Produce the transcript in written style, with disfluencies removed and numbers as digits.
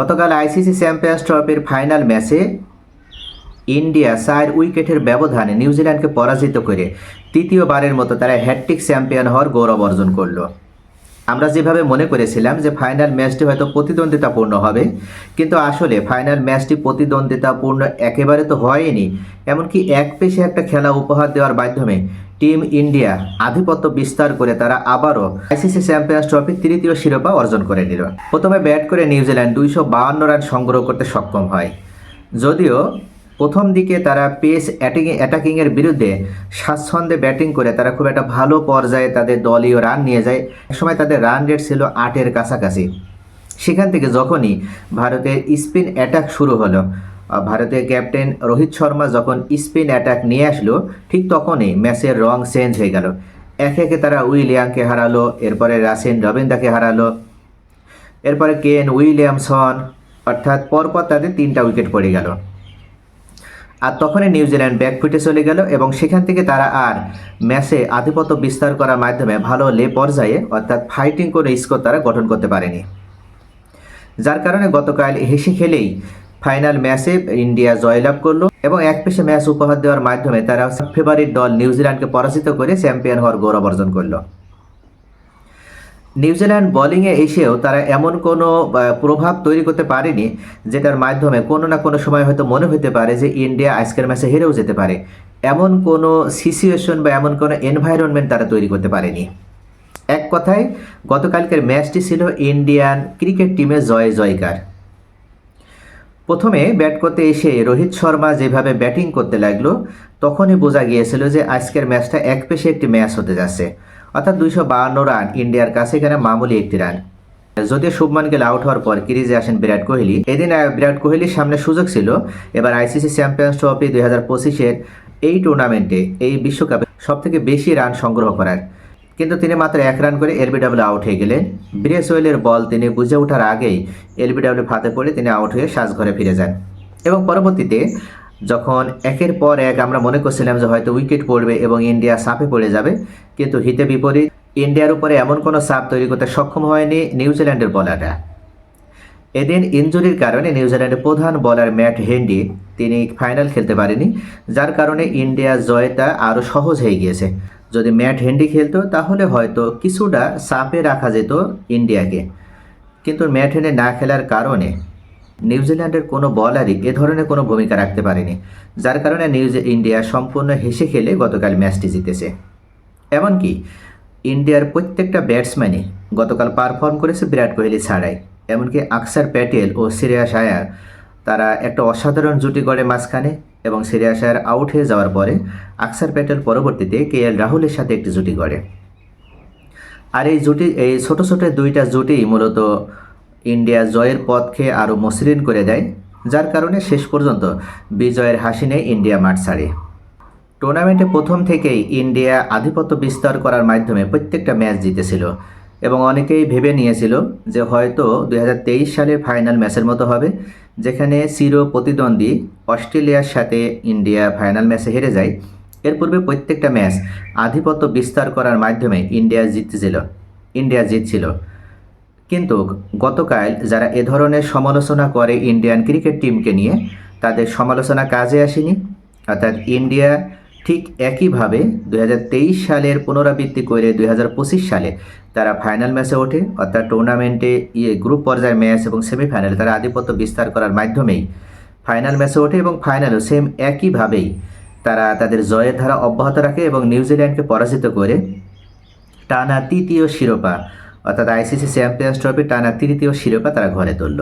গতকাল ICC champions ট্রফির final ম্যাচে ইন্ডিয়া 4 উইকেটের ব্যবধানে নিউজিল্যান্ডকে পরাজিত করে তৃতীয়বারের মতো তারা হ্যাটট্রিক চ্যাম্পিয়ন হওয়ার গৌরব অর্জন করলো। আমরা যেভাবে মনে করেছিলাম যে ফাইনাল ম্যাচটি হয়তো প্রতিদ্বন্দ্বিতাপূর্ণ হবে, কিন্তু আসলে ফাইনাল ম্যাচটি প্রতিদ্বন্দ্বিতাপূর্ণ একেবারে তো হয়নি। এমনকি এক পেশে একটা খেলা উপহার দেওয়ার মাধ্যমে টিম ইন্ডিয়া আধিপত্য বিস্তার করে তারা আবারও আইসিসি চ্যাম্পিয়ন্স ট্রফির তৃতীয় শিরোপা অর্জন করে নিল। প্রথমে ব্যাট করে নিউজিল্যান্ড 252 রান সংগ্রহ করতে সক্ষম হয়। যদিও প্রথম দিকে তারা পেস অ্যাটাকিংয়ের বিরুদ্ধে স্বাচ্ছন্দ্যে ব্যাটিং করে তারা খুব একটা ভালো পর্যায়ে তাদের দলীয় রান নিয়ে যায়। একসময় তাদের রান রেট ছিল 8-এর কাছাকাছি। সেখান থেকে যখনই ভারতের স্পিন অ্যাটাক শুরু হলো, ভারতের ক্যাপ্টেন রোহিত শর্মা যখন স্পিন অ্যাটাক নিয়ে আসলো, ঠিক তখনই ম্যাচের রং চেঞ্জ হয়ে গেল। একে একে তারা উইলিয়ামকে হারালো, এরপরে রাসেল রবিন্দ্রাকে হারালো, এরপরে কেন উইলিয়ামসন, অর্থাৎ পরপর তাদের 3টা উইকেট পড়ে গেল। আর তখনই নিউজিল্যান্ড ব্যাকফুটে চলে গেল এবং সেখান থেকে তারা আর ম্যাচে আধিপত্য বিস্তার করার মাধ্যমে ভালো পর্যায়ে অর্থাৎ ফাইটিং করে স্কোর তারা গঠন করতে পারেনি। যার কারণে গতকাল হেসে খেলেই ফাইনাল ম্যাচে ইন্ডিয়া জয়লাভ করলো এবং এক পেশে ম্যাচ উপহার দেওয়ার মাধ্যমে তারা ফেভারিট দল নিউজিল্যান্ডকে পরাজিত করে চ্যাম্পিয়ন হওয়ার গৌরব অর্জন করলো। নিউজিল্যান্ড বোলিংয়ে এসেও তারা এমন কোনো প্রভাব তৈরি করতে পারেনি যেটার মাধ্যমে কোনো না কোনো সময় হয়তো মনে হতে পারে যে ইন্ডিয়া আজকের ম্যাচে হেরেও যেতে পারে। এমন কোনো সিচুয়েশন বা এমন কোনো এনভায়রনমেন্ট তারা তৈরি করতে পারেনি। এক কথায় গতকালকের ম্যাচটি ছিল ইন্ডিয়ান ক্রিকেট টিমের জয়কার। প্রথমে ব্যাট করতে এসে রোহিত শর্মা যেভাবে ব্যাটিং করতে লাগলো, তখনই বোঝা গিয়েছিল যে আজকের ম্যাচটা এক পেশে একটি ম্যাচ হতে যাচ্ছে। অর্থাৎ 252 রান ইন্ডিয়ার কাছে, এখানে মামুলি একটি রান। যদিও শুভমান গিল আউট হওয়ার পর ক্রিজে আসেন বিরাট কোহলি। এদিন বিরাট কোহলির সামনে সুযোগ ছিল এবার আইসিসি চ্যাম্পিয়ন্স ট্রফি 2025-এর এই টুর্নামেন্টে, এই বিশ্বকাপে সবথেকে বেশি রান সংগ্রহ করার, কিন্তু তিনি মাত্র 1 রান করে এলবিডব্লিউ আউট হয়ে গেলেন। ব্রেসওয়েলের বল তিনি বুঝে ওঠার আগেই এলবিডব্লিউ ফাঁদে পড়ে তিনি আউট হয়ে সাজঘরে ফিরে যান। এবং পরবর্তীতে যখন একের পর এক আমরা মনে করছিলাম যে হয়তো উইকেট পড়বে এবং ইন্ডিয়া চাপে পড়ে যাবে, কিন্তু হিতে বিপরীত ইন্ডিয়ার উপরে এমন কোনো চাপ তৈরি করতে সক্ষম হয়নি নিউজিল্যান্ডের বোলাররা। এদিন ইনজুরির কারণে নিউজিল্যান্ডের প্রধান বোলার ম্যাট হেনরি তিনি ফাইনাল খেলতে পারেনি, যার কারণে ইন্ডিয়ার জয়টা আরও সহজ হয়ে গিয়েছে। যদি ম্যাট হেনরি খেলতো তাহলে হয়তো কিছুটা চাপে রাখা যেত ইন্ডিয়াকে, কিন্তু ম্যাট হেনরি না খেলার কারণে নিউজিল্যান্ডের কোনো বলারই এ ধরনের কোনো ভূমিকা রাখতে পারেনি, যার কারণে ইন্ডিয়া সম্পূর্ণ হেসে খেলে গতকাল ম্যাচটি জিতেছে। এমনকি ইন্ডিয়ার প্রত্যেকটা ব্যাটসম্যানই গতকাল পারফর্ম করেছে বিরাট কোহলি ছাড়াই। এমনকি অক্ষর প্যাটেল ও শ্রেয়াস আয়ার তারা একটা অসাধারণ জুটি গড়ে মাঝখানে, এবং শ্রেয়াস আয়ার আউট হয়ে যাওয়ার পরে অক্ষর প্যাটেল পরবর্তীতে কেএল রাহুলের সাথে একটি জুটি গড়ে। আর এই ছোট ছোট 2টা জুটি মূলত ইন্ডিয়া জয়ের পথকে আরও মসৃণ করে দেয়, যার কারণে শেষ পর্যন্ত বিজয়ের হাসি নেয় ইন্ডিয়া মাঠ ছাড়ে। টুর্নামেন্টে প্রথম থেকেই ইন্ডিয়া আধিপত্য বিস্তার করার মাধ্যমে প্রত্যেকটা ম্যাচ জিতেছিল এবং অনেকেই ভেবে নিয়েছিল যে হয়তো 2023 সালের ফাইনাল ম্যাচের মতো হবে, যেখানে চির প্রতিদ্বন্দ্বী অস্ট্রেলিয়ার সাথে ইন্ডিয়া ফাইনাল ম্যাচে হেরে যায়। এর পূর্বে প্রত্যেকটা ম্যাচ আধিপত্য বিস্তার করার মাধ্যমে ইন্ডিয়া জিতছিল। কিন্তু গতকাল যারা এ ধরনের সমালোচনা করে ইন্ডিয়ান ক্রিকেট টিমকে নিয়ে, তাদের সমালোচনা কাজে আসেনি। অর্থাৎ ইন্ডিয়া ঠিক একইভাবে 2023 সালের পুনরাবৃত্তি করে 2025 সালে তারা ফাইনাল ম্যাচে ওঠে। অর্থাৎ টুর্নামেন্টে গ্রুপ পর্যায়ের ম্যাচ এবং সেমিফাইনালে তারা আধিপত্য বিস্তার করার মাধ্যমেই ফাইনাল ম্যাচে ওঠে এবং ফাইনালও সেম একইভাবেই তারা তাদের জয়ের ধারা অব্যাহত রাখে এবং নিউজিল্যান্ডকে পরাজিত করে টানা তৃতীয় শিরোপা, অর্থাৎ আইসিসি চ্যাম্পিয়ন্স ট্রফি টানা তৃতীয় শিরোপা তারা ঘরে তুলল।